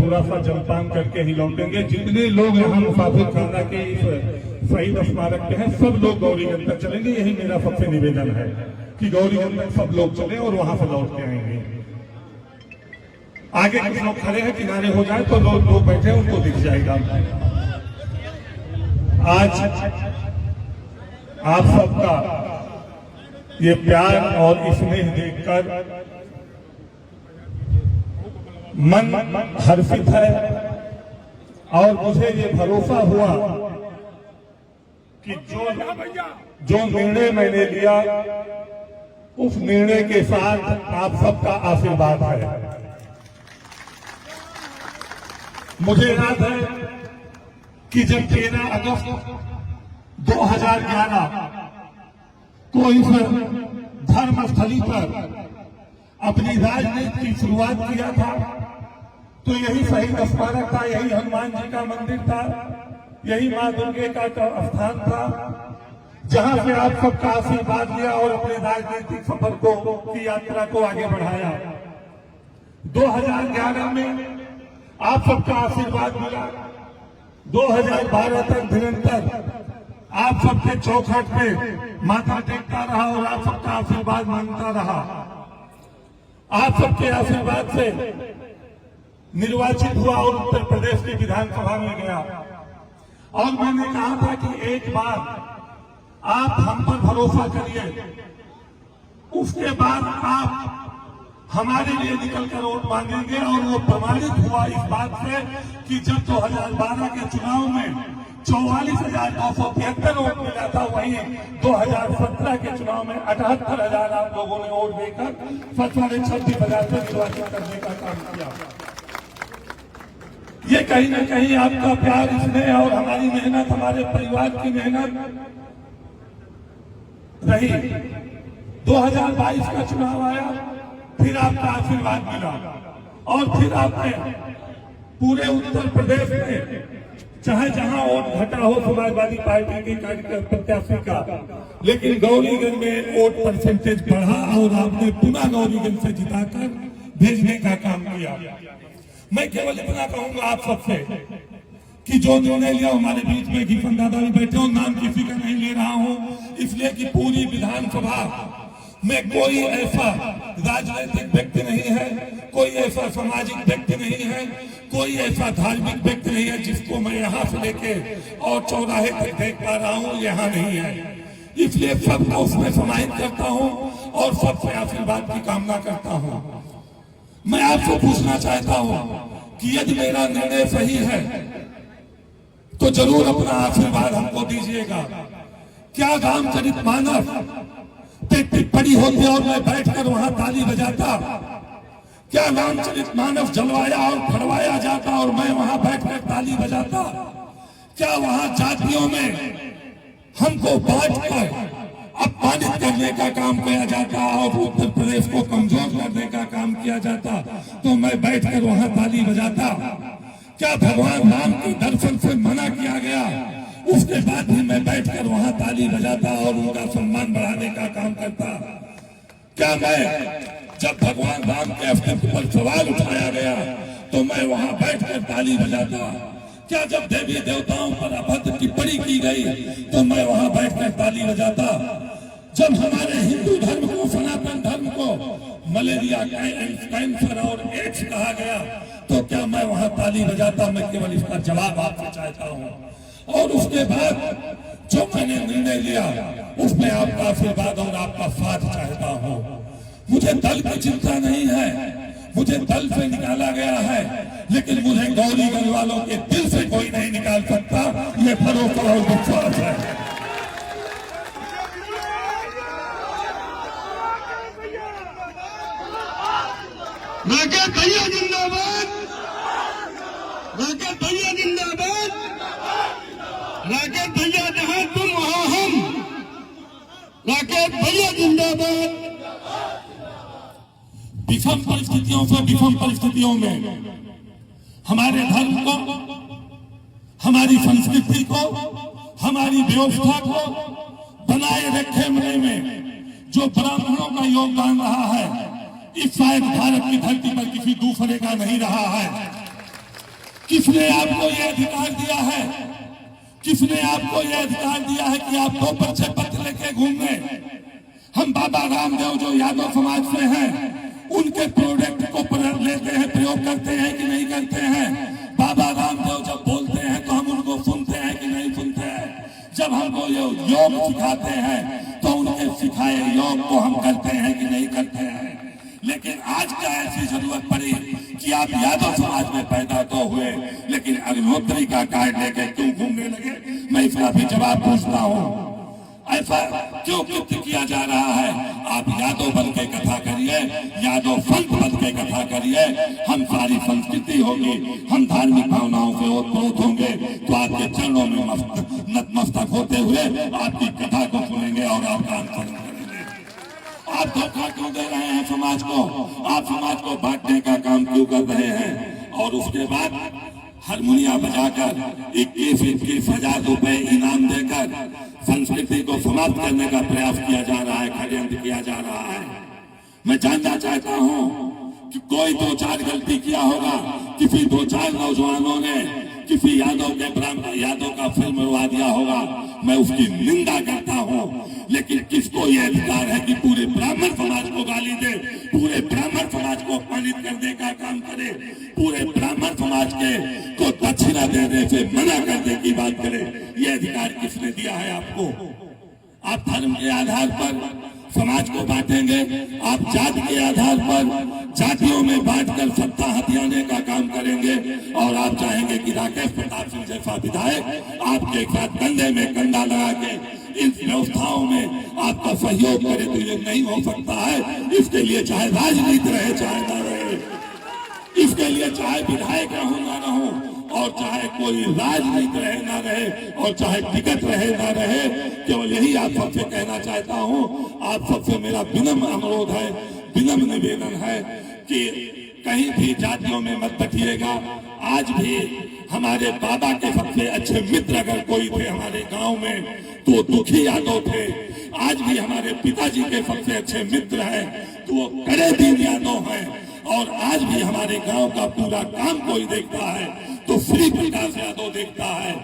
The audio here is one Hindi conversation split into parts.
थोड़ा सा जलपान करके ही लौटेंगे। जितने लोग यहाँ मुसाफिर खाना के इस शहीद स्मारक पे हैं, सब लोग गौरीगंज तक चलेंगे। यही मेरा सबसे निवेदन है कि गौरीगंज तक सब लोग चले और वहां से लौट के आएंगे। आगे कुछ लोग खड़े हैं, किनारे हो जाए तो लोग बैठे हैं, उनको दिख जाएगा। आज आप सबका ये प्यार और स्नेह देखकर मन हर्षित है और मुझे ये भरोसा हुआ कि जो निर्णय मैंने लिया उस निर्णय के साथ आप सबका आशीर्वाद है। मुझे याद है कि जब 13 अगस्त 2011 को इस धर्मस्थली पर अपनी राजनीति की शुरुआत किया था तो यही शहीद स्मारक था, यही हनुमान जी का मंदिर था, यही मां दुर्गे का स्थान था, जहां से आप सबका आशीर्वाद लिया और अपने राजनीतिक सफर को की यात्रा को आगे बढ़ाया। 2011 में आप सबका आशीर्वाद मिला। 2012 तक निरंतर आप सबके चौखट पे माथा टेकता रहा और आप सबका आशीर्वाद मांगता रहा। आप सबके आशीर्वाद से निर्वाचित हुआ और उत्तर प्रदेश की विधानसभा में गया। और मैंने कहा था कि एक बार आप हम पर भरोसा करिए, उसके बाद आप हमारे लिए निकलकर वोट मांगेंगे। और वो प्रमाणित हुआ इस बात से कि जब 2012 के चुनाव में 44,973 वोट मिला था, वहीं 2017 के चुनाव में 78,000 आप लोगों ने वोट देकर 26,000 से निर्वाचित करने का काम किया। ये कहीं न कहीं आपका प्यार, स्नेह और हमारी मेहनत, हमारे परिवार की मेहनत रही। 2022 का चुनाव आया, फिर आपका आशीर्वाद मिला और फिर आपने पूरे उत्तर प्रदेश में चाहे जहां वोट घटा हो समाजवादी पार्टी के प्रत्याशी का, लेकिन गौरीगंज में वोट परसेंटेज बढ़ा और आपने पुनः गौरीगंज से जिताकर भेजने का काम किया। मैं केवल इतना कहूंगा आप सबसे कि जो निर्णय लिया, हमारे बीच में घीफन दादा भी बैठे हो, नाम किसी का नहीं ले रहा हूं, इसलिए कि पूरी विधानसभा में कोई ऐसा राजनीतिक व्यक्ति नहीं है, कोई ऐसा सामाजिक व्यक्ति नहीं है, कोई ऐसा धार्मिक व्यक्ति नहीं है जिसको मैं यहाँ से लेके और चौराहे तक देख पा रहा हूँ, यहाँ नहीं है। इसलिए सबको उसमें समाहित करता हूँ और सबसे आशीर्वाद की कामना करता हूँ। मैं आपसे पूछना चाहता हूँ कि यदि मेरा निर्णय सही है तो जरूर अपना आशीर्वाद हमको दीजिएगा। क्या रामचरितमानस पे टिप्पणी होती और मैं बैठकर वहां ताली बजाता? क्या रामचरितमानस जलवाया और फड़वाया जाता और मैं वहां बैठकर ताली बजाता? क्या वहां जातियों में हमको बांटकर अपमानित करने का काम किया जाता और उत्तर प्रदेश को कमजोर करने का काम किया जाता तो मैं बैठकर वहां ताली बजाता? क्या भगवान राम के दर्शन से मना किया गया, उसके बाद भी मैं बैठकर वहां ताली बजाता और उनका सम्मान बढ़ाने का काम करता? क्या मैं जब भगवान राम के अस्तित्व पर सवाल उठाया गया तो मैं वहां बैठकर ताली बजाता? क्या जब देवी देवताओं पर अभद्र टिप्पणी की गई तो मैं वहां बैठकर ताली बजाता? जब हमारे हिंदू धर्म को, सनातन धर्म को मलेरिया, कैंसर और एड्स कहा गया तो क्या मैं वहां ताली बजाता? मैं केवल इसका जवाब आपसे चाहता हूं। और उसके बाद जो मैंने निर्णय लिया उसमें आपका आशीर्वाद और आपका साथ चाहता हूं। मुझे दल की चिंता नहीं है, मुझे दल से निकाला गया है, लेकिन मुझे गौरीगंज वालों के दिल से कोई नहीं निकाल सकता, ये भरोसा और विश्वास है। राकेश भैया जिंदाबाद, राकेश भैया जिंदाबाद, राकेश भैया जहां तुम वहां हम, राकेश भैया जिंदाबाद। विषम परिस्थितियों से विषम परिस्थितियों में हमारे धर्म को, हमारी संस्कृति को, हमारी व्यवस्था को बनाए रखने में जो ब्राह्मणों का योगदान रहा है, इस शायद भारत की धरती पर किसी दूसरे का नहीं रहा है। किसने आपको यह अधिकार दिया है? किसने आपको यह अधिकार दिया है कि आप 2 पर्चे पत्र लेके घूमने? हम बाबा रामदेव जो यादव समाज से हैं, उनके प्रोडक्ट को लेते हैं, प्रयोग करते हैं कि नहीं करते हैं? बाबा रामदेव जब बोलते हैं तो हम उनको सुनते हैं कि नहीं सुनते हैं? जब हमको ये योग सिखाते हैं तो उनके सिखाए योग को हम करते हैं कि नहीं करते हैं? लेकिन आज क्या ऐसी जरूरत पड़ी कि आप यादव समाज में पैदा तो हुए, लेकिन अग्निहोत्री का कार्ड लेके क्यों घूमने लगे? मैं इसका भी जवाब पूछता हूँ। ऐसा क्यों कृत्य किया जा रहा है? आप यादव बन के कथा करिए, यादव संत बन के कथा करिए, हम सारी संस्कृति होगी, हम धार्मिक भावनाओं से ओतप्रोत होंगे, तो आपके चरणों में नतमस्तक होते हुए आपकी कथा को सुनेंगे और आपका अनुसरण करेंगे। आप धोखा क्यों दे रहे हैं समाज को? आप समाज को बांटने का काम क्यों कर रहे हैं? और उसके बाद हारमोनिया बजाकर 21-21 हजार रुपए इनाम देकर संस्कृति को समाप्त करने का प्रयास किया जा रहा है, षड्यंत्र किया जा रहा है। मैं जानना चाहता हूं कि कोई 2-4 गलती किया होगा, किसी 2-4 नौजवानों ने किसी यादव का फिल्म उड़वा दिया होगा, मैं उसकी निंदा करता हूं। लेकिन किसको यह अधिकार है कि पूरे ब्राह्मण समाज को गाली दे, पूरे ब्राह्मण समाज को अपमानित करने का काम करे, पूरे ब्राह्मण समाज को दक्षिणा देने से मना करने की बात करे? यह अधिकार किसने दिया है आपको? आप धर्म के आधार पर समाज को बांटेंगे, आप जाति के आधार पर जातियों में बांटकर सत्ता हथियाने का काम करेंगे, और आप चाहेंगे कि राकेश प्रताप सिंह जैसा विधायक आपके साथ कंधे में कंधा लगा के इन व्यवस्थाओं में आपका सहयोग करे, तो ये नहीं हो सकता है। इसके लिए चाहे राजनीति रहे चाहे न रहे, इसके लिए चाहे विधायक रहूं ना रहूं, और चाहे कोई राजनीति रहे ना रहे, और चाहे टिकट रहे ना रहे, केवल यही आप सबसे कहना चाहता हूं। आप सबसे मेरा विनम्र अनुरोध है, विनम्र निवेदन है कि कहीं भी जातियों में मत बटिएगा। आज भी हमारे बाबा के सबसे अच्छे मित्र अगर कोई थे हमारे गांव में तो दुखी यादव थे। आज भी हमारे पिताजी के सबसे अच्छे मित्र हैं तो वो कड़े दीन यादव हैं। और आज भी हमारे गांव का पूरा काम कोई देखता है तो श्री प्रकाश यादव देखता है।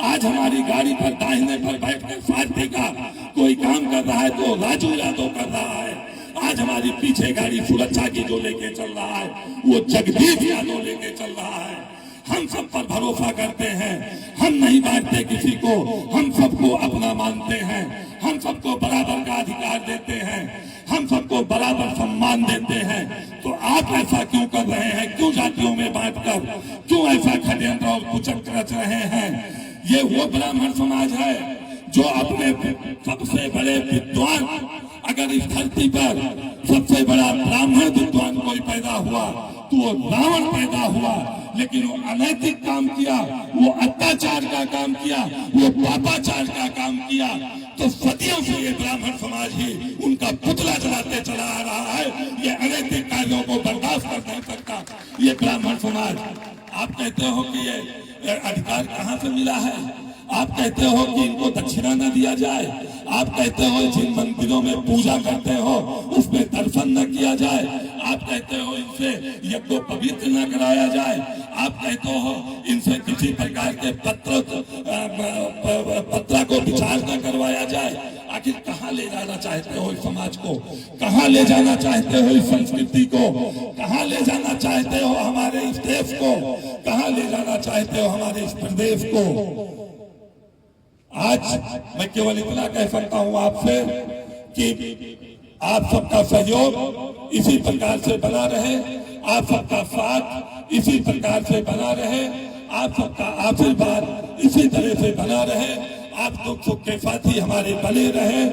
आज हमारी गाड़ी पर दाहिने पर बैठकर सारथी का कोई काम कर रहा है तो राजू यादव कर रहा है। आज हमारी पीछे गाड़ी सुरक्षा की जो लेके चल रहा है वो जगदीश यादव लेके चल रहा है। हम सब पर भरोसा करते हैं, हम नहीं बांटते किसी को, हम सबको अपना मानते हैं, हम सबको बराबर का अधिकार देते हैं, हम सबको बराबर सम्मान देते हैं। तो आप ऐसा क्यों कर रहे हैं? क्यों जातियों में बांटकर, क्यों ऐसा षड्यंत्र और कुचक्र रच रहे हैं? ये वो ब्राह्मण समाज है जो अपने सबसे बड़े विद्वान, अगर इस धरती पर सबसे बड़ा ब्राह्मण विद्वान कोई पैदा हुआ तो वो रावण पैदा हुआ, लेकिन वो अनैतिक काम किया, वो अत्याचार का काम किया, वो पापाचार का काम किया। तो सदियों से ये ब्राह्मण समाज ही उनका पुतला जलाते चला आ रहा है। ये अनैतिक कार्यों को बर्दाश्त कर नहीं सकता ये ब्राह्मण समाज। आप कहते हो कि ये अधिकार कहाँ से मिला है? आप कहते हो कि इनको दक्षिणा न दिया जाए, आप कहते हो जिन मंदिरों में पूजा करते हो उसमें दर्शन न किया जाए, आप कहते हो इनसे यज्ञ पवित्र न कराया जाए, आप कहते हो इनसे किसी प्रकार के पत्र को विचार न करवाया जाए। आखिर कहाँ ले जाना चाहते हो इस समाज को? कहाँ ले जाना चाहते हो इस संस्कृति को? कहाँ ले जाना चाहते हो हमारे इस देश को? कहाँ ले जाना चाहते हो हमारे इस प्रदेश को? आज मैं केवल इतना कह सकता हूं आपसे कि आप सबका सहयोग इसी प्रकार से बना रहे, आप सबका साथ इसी प्रकार से बना रहे, आप सबका आशीर्वाद इसी तरह से बना रहे, आप दुख सुख के साथी हमारे बने रहे।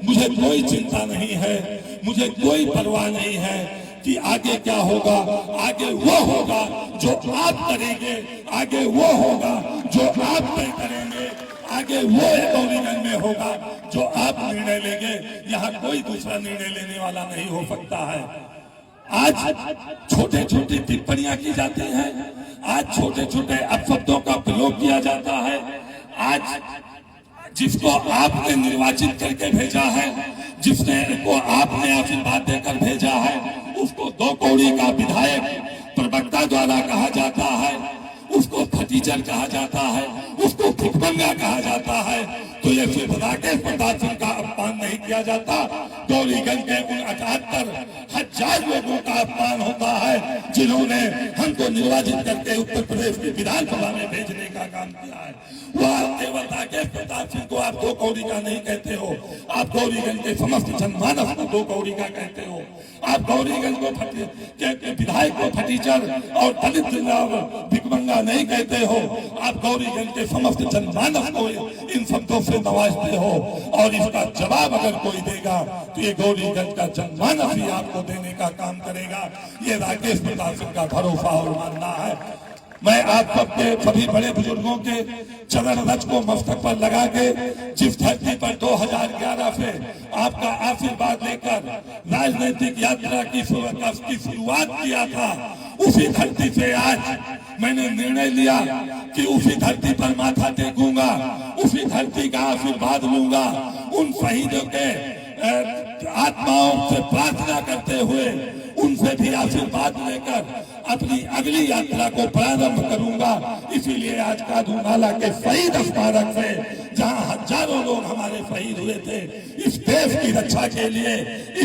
मुझे कोई चिंता नहीं है, मुझे कोई परवाह नहीं है कि आगे क्या होगा। आगे वो होगा जो आप करेंगे, आगे वो होगा जो आप तय करेंगे, आगे वो गौरीगंज में होगा जो आप निर्णय लेंगे। यहाँ कोई दूसरा निर्णय लेने वाला नहीं हो सकता है। आज छोटे छोटे टिप्पणियां की जाती हैं, आज छोटे छोटे अपशब्दों का प्रयोग किया जाता है। आज जिसको आपने निर्वाचित करके भेजा है, जिसने को आपने आशीर्वाद देकर भेजा है, उसको 2 कौड़ी का विधायक प्रवक्ता द्वारा कहा जाता है, उसको फटीचर कहा जाता है, उसको भिखमंगा कहा जाता है, तो ये सिर्फ राकेश प्रताप सिंह का अपमान नहीं किया जाता, गौरीगंज के उन 78,000 लोगों का अपमान होता है जिन्होंने हमको निर्वाचित करके उत्तर प्रदेश की विधानसभा में भेजने का काम किया है। वो आप केवल राकेश प्रताप सिंह को आप दो कौड़ी का नहीं कहते हो, आप गौरीगंज के समस्त जनमानस को दो कौड़ी का कहते हो। आप गौरीगंज को विधायक को फटीचर और दलित भिखमंगा नहीं कहते हो, आप गौरीगंज के समस्त जनमानस को इन शब्दों से नवाजते हो, और इसका जवाब अगर कोई देगा तो ये गौरीगंज का जनमानस ही आपको देने का काम करेगा। ये राकेश प्रताप सिंह का भरोसा और मानना है। मैं आप सबके सभी बड़े बुजुर्गों के चरण रज को मस्तक पर लगा के जिस धरती पर 2011 से आपका आशीर्वाद लेकर राजनीतिक यात्रा की शुरुआत किया था, उसी धरती से आज मैंने निर्णय लिया कि उसी धरती पर माथा टेकूंगा, उसी धरती का आशीर्वाद लूंगा। उन शहीदों के आत्माओं से प्रार्थना करते हुए उनसे भी आशीर्वाद लेकर अपनी अगली यात्रा को प्रारंभ करूंगा। इसीलिए आज कादू नाला के शहीद स्मारक से, जहां हजारों लोग हमारे शहीद हुए थे इस देश की रक्षा के लिए,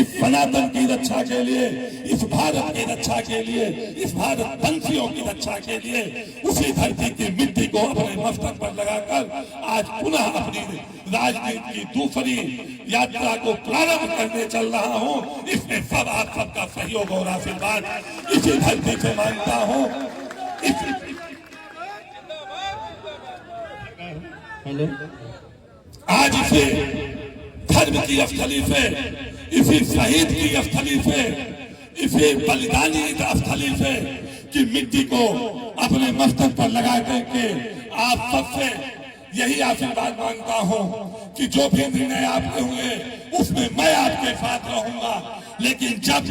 इस सनातन की रक्षा के लिए, इस भारत की रक्षा के लिए, इस भारत वंशियों की रक्षा के लिए, उसी धरती की मिट्टी को अपने मस्तक पर लगाकर आज पुनः अपनी राजनीति की दूसरी यात्रा को प्रारंभ करने चल रहा हूं। इसमें सब आप सबका सहयोग और आशीर्वाद इसी धरती से मांगता हूं। आज इसे धर्म की स्थली से, इसी शहीद की स्थली से, इसी बलिदानी स्थली से की मिट्टी को अपने मस्तक पर लगा करके आप सबसे यही आशीर्वाद मांगता हूं कि जो भी निर्णय आपके हुए उसमें मैं आपके साथ रहूंगा, लेकिन जब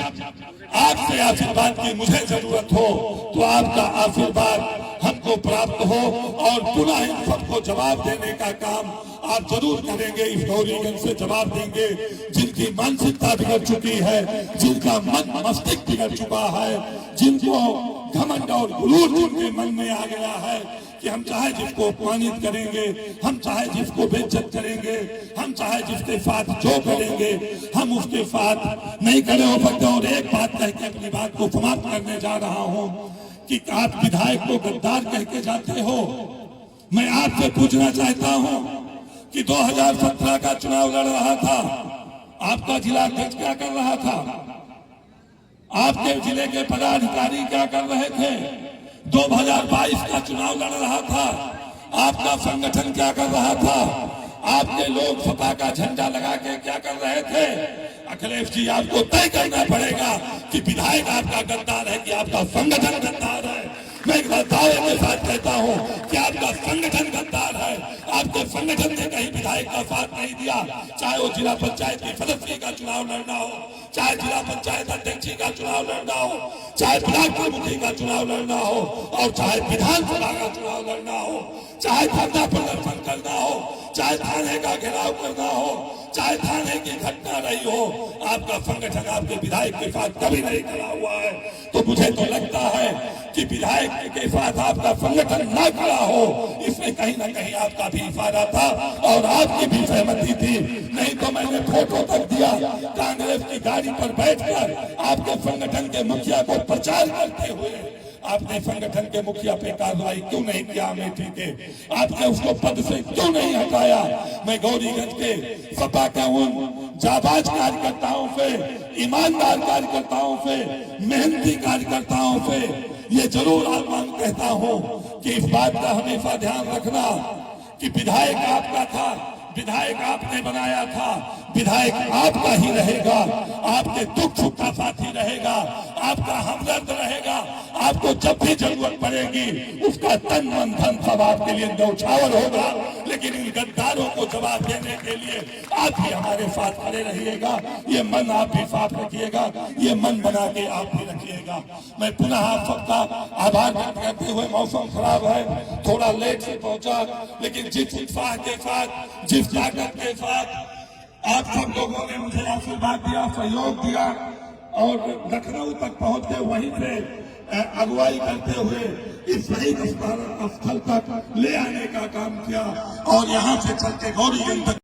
आपसे आशीर्वाद की मुझे जरूरत हो तो आपका आशीर्वाद हमको प्राप्त हो, और पुनः इन सबको जवाब देने का काम आप जरूर करेंगे। इस गौरीगंज से जवाब देंगे जिनकी मानसिकता बिगड़ चुकी है, जिनका मन मस्तिष्क बिगड़ चुका है, जिनको घमंड और गुरूर जिनके मन में आ गया है कि हम चाहे जिसको अपमानित करेंगे, हम चाहे जिसको बेइज्जत करेंगे, हम चाहे जिसके साथ जो करेंगे हम उसके साथ नहीं खड़े हो सकते। और एक बात कह के अपनी बात को समाप्त करने जा रहा हूं कि आप विधायक को गद्दार कह के जाते हो। मैं आपसे पूछना चाहता हूं कि 2017 का चुनाव लड़ रहा था, आपका जिला अध्यक्ष क्या कर रहा था, आपके जिले के पदाधिकारी क्या कर रहे थे, 2022 का चुनाव लड़ रहा था, आपका संगठन क्या कर रहा था, आपके लोग सपा का झंडा लगा के क्या कर रहे थे। अखिलेश जी, आपको तय करना पड़ेगा कि विधायक आपका गद्दार है कि आपका संगठन गद्दार है। मैं एक दावे के साथ कहता हूं कि आपका संगठन गद्दार है। आपके संगठन ने कहीं विधायक का साथ नहीं दिया, चाहे वो जिला पंचायत की सदस्य का चुनाव लड़ना हो, चाहे जिला पंचायत अध्यक्ष का चुनाव लड़ना हो, चाहे ब्लॉक प्रमुखी का चुनाव लड़ना हो, और चाहे विधानसभा का चुनाव लड़ना हो, चाहे धरना प्रदर्शन करना हो, चाहे थाने का घेराव करना हो, चाहे थाने की घटना रही हो, आपका संगठन आपके विधायक के साथ कभी नहीं खड़ा हुआ है। तो मुझे तो लगता है कि विधायक के साथ आपका संगठन न खड़ा हो, इसमें कहीं ना कहीं आपका भी इशारा था और आपकी भी सहमति थी। नहीं तो मैंने फोटो तक दिया, कांग्रेस की गाड़ी पर बैठकर आपके संगठन के मुखिया को प्रचार करते हुए आपने संगठन के मुखिया पे कार्रवाई क्यों नहीं किया अमेठी के, आपने उसको पद से क्यों नहीं हटाया। मैं गौरीगंज के सपा के उन जाबाज कार्यकर्ताओं से, ईमानदार कार्यकर्ताओं से, मेहनती कार्यकर्ताओं से ये जरूर आह्वान कहता हूं कि इस बात का हमेशा ध्यान रखना कि विधायक आपका था, विधायक आपने बनाया था, विधायक आपका ही रहेगा, आपके दुख सुख का साथी रहेगा, आपका हमदर्द रहेगा। आपको जब भी जरूरत पड़ेगी उसका तन मन धन सब आपके लिए न्यौछावर होगा, लेकिन इन गद्दारों को जवाब देने के लिए आप ही हमारे साथ खड़े रहिएगा। ये मन आप भी साफ रखिएगा, ये मन बना के आप भी रखिएगा। मैं पुनः आप सबका आभार व्यक्त करते हुए, मौसम खराब है, थोड़ा लेट से पहुंचा, लेकिन जिस उत्साह के साथ, जिस ताकत के साथ आप सब लोगों ने मुझे आशीर्वाद दिया, सहयोग दिया और लखनऊ तक पहुंच के वहीं से अगुवाई करते हुए इस शहीद स्थल तक ले आने का काम किया और यहाँ से चल के गौरीगंज तक